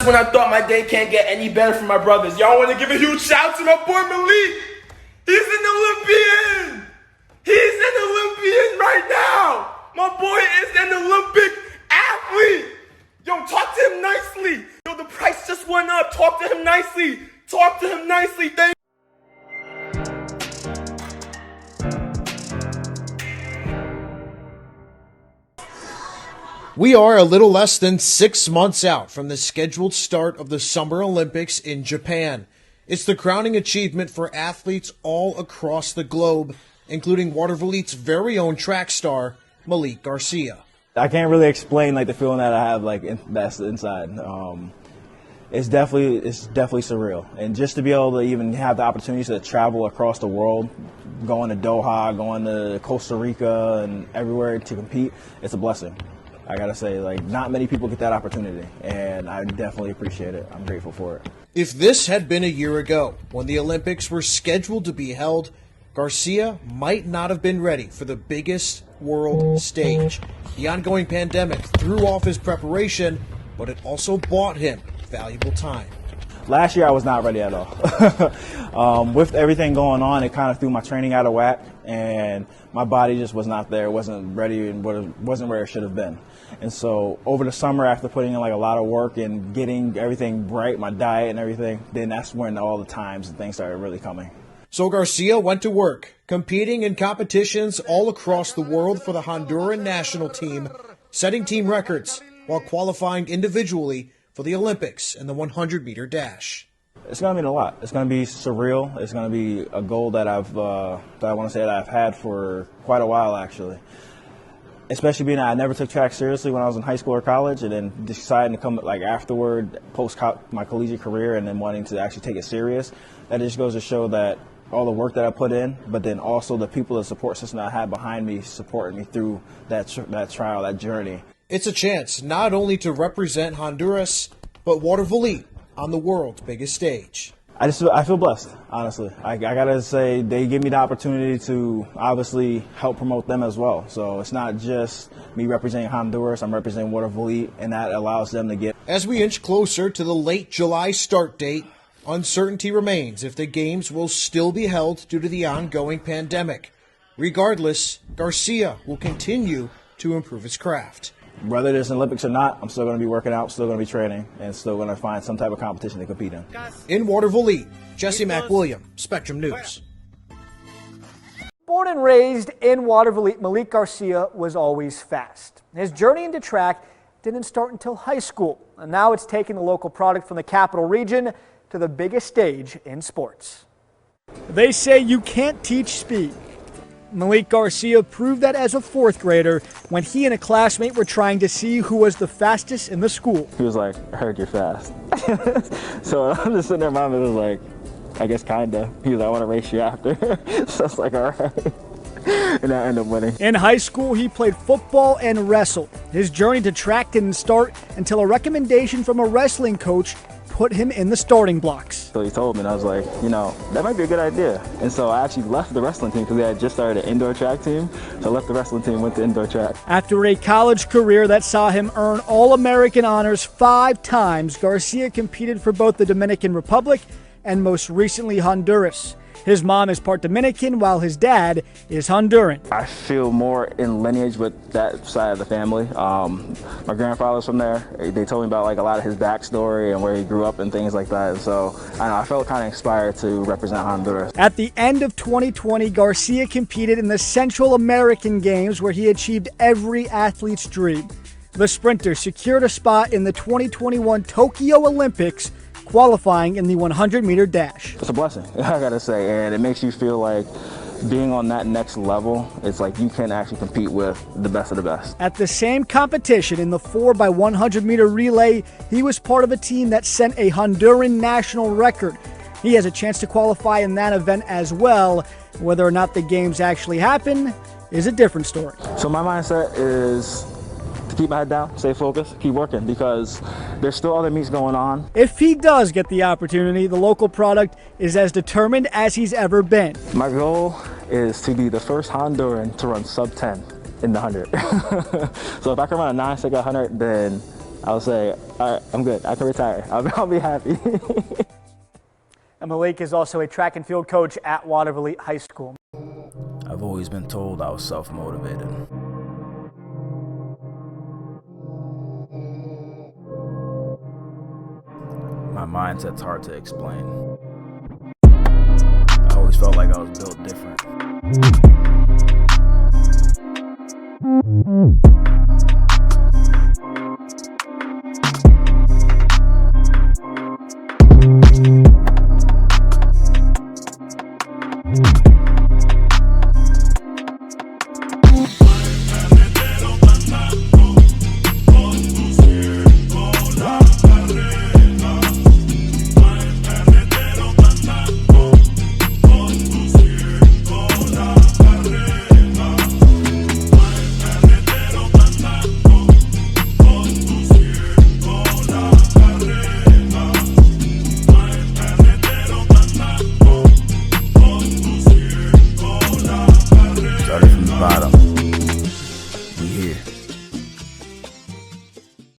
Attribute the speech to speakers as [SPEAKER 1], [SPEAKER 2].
[SPEAKER 1] when I thought my day can't get any better for my brothers. Y'all want to give a huge shout to my boy Malik? He's an Olympian! He's an Olympian right now! My boy is an Olympic athlete! Yo, talk to him nicely! Yo, the price just went up. Talk to him nicely! Talk to him nicely! Thank
[SPEAKER 2] We are a little less than 6 months out from the scheduled start of the Summer Olympics in Japan. It's the crowning achievement for athletes all across the globe, including Watervliet's very own track star, Malik Garcia.
[SPEAKER 3] I can't really explain the feeling that I have that's inside. It's definitely surreal, and just to be able to even have the opportunity to travel across the world, going to Doha, going to Costa Rica, and everywhere to compete, it's a blessing. I gotta say, not many people get that opportunity, and I definitely appreciate it. I'm grateful for it.
[SPEAKER 2] If this had been a year ago, when the Olympics were scheduled to be held, Garcia might not have been ready for the biggest world stage. The ongoing pandemic threw off his preparation, but it also bought him valuable time.
[SPEAKER 3] Last year I was not ready at all. With everything going on, it kind of threw my training out of whack, and my body just was not there. It wasn't ready and wasn't where it should have been. And so over the summer, after putting in a lot of work and getting everything right, my diet and everything, then that's when all the times and things started really coming.
[SPEAKER 2] So Garcia went to work, competing in competitions all across the world for the Honduran national team, setting team records while qualifying individually for the Olympics in the 100-meter dash.
[SPEAKER 3] It's going to mean a lot. It's going to be surreal. It's going to be a goal that I want to say that I've had for quite a while, actually. Especially being that I never took track seriously when I was in high school or college, and then deciding to come afterward, post my collegiate career, and then wanting to actually take it serious. That just goes to show that all the work that I put in, but then also the people, the support system that I had behind me, supporting me through that trial, that journey.
[SPEAKER 2] It's a chance not only to represent Honduras, but Watervliet on the world's biggest stage.
[SPEAKER 3] I feel blessed, honestly. I gotta say, they give me the opportunity to obviously help promote them as well. So it's not just me representing Honduras, I'm representing Watervliet, and that allows them to get.
[SPEAKER 2] As we inch closer to the late July start date, uncertainty remains if the games will still be held due to the ongoing pandemic. Regardless, Garcia will continue to improve his craft.
[SPEAKER 3] Whether there's an Olympics or not, I'm still going to be working out, still going to be training, and still going to find some type of competition to compete in.
[SPEAKER 2] In Watervliet, Jesse McWilliam, Spectrum News.
[SPEAKER 4] Born and raised in Watervliet, Malik Garcia was always fast. His journey into track didn't start until high school, and now it's taken the local product from the capital region to the biggest stage in sports. They say you can't teach speed. Malik Garcia proved that as a fourth grader when he and a classmate were trying to see who was the fastest in the school.
[SPEAKER 3] He was like, I heard you're fast. So I'm just sitting there, my mom was like, I guess kinda. He was like, I want to race you after. So I was like, all right. And I ended up winning.
[SPEAKER 4] In high school, he played football and wrestled. His journey to track didn't start until a recommendation from a wrestling coach put him in the starting blocks.
[SPEAKER 3] So he told me, and I was like, that might be a good idea. And so I actually left the wrestling team because they had just started an indoor track team. So I left the wrestling team, went to indoor track.
[SPEAKER 4] After a college career that saw him earn All-American honors 5 times, Garcia competed for both the Dominican Republic and most recently Honduras. His mom is part Dominican while his dad is Honduran.
[SPEAKER 3] I feel more in lineage with that side of the family. My grandfather's from there. They told me about a lot of his backstory and where he grew up and things like that. And so I felt kind of inspired to represent Honduras.
[SPEAKER 4] At the end of 2020, Garcia competed in the Central American Games where he achieved every athlete's dream. The sprinter secured a spot in the 2021 Tokyo Olympics, qualifying in the 100-meter dash.
[SPEAKER 3] It's a blessing, I gotta say, and it makes you feel like being on that next level, it's like you can actually compete with the best of the best.
[SPEAKER 4] At the same competition in the 4x100-meter relay, he was part of a team that set a Honduran national record. He has a chance to qualify in that event as well. Whether or not the games actually happen is a different story.
[SPEAKER 3] So my mindset is to keep my head down, stay focused, keep working, because there's still other meets going on.
[SPEAKER 4] If he does get the opportunity, the local product is as determined as he's ever been.
[SPEAKER 3] My goal is to be the first Honduran to run sub 10 in the 100. So if I can run a 9-second 100, then I'll say, all right, I'm good. I can retire. I'll be happy.
[SPEAKER 4] And Malik is also a track and field coach at Waterville High School.
[SPEAKER 5] I've always been told I was self-motivated. My mindset's hard to explain. I always felt like I was built different.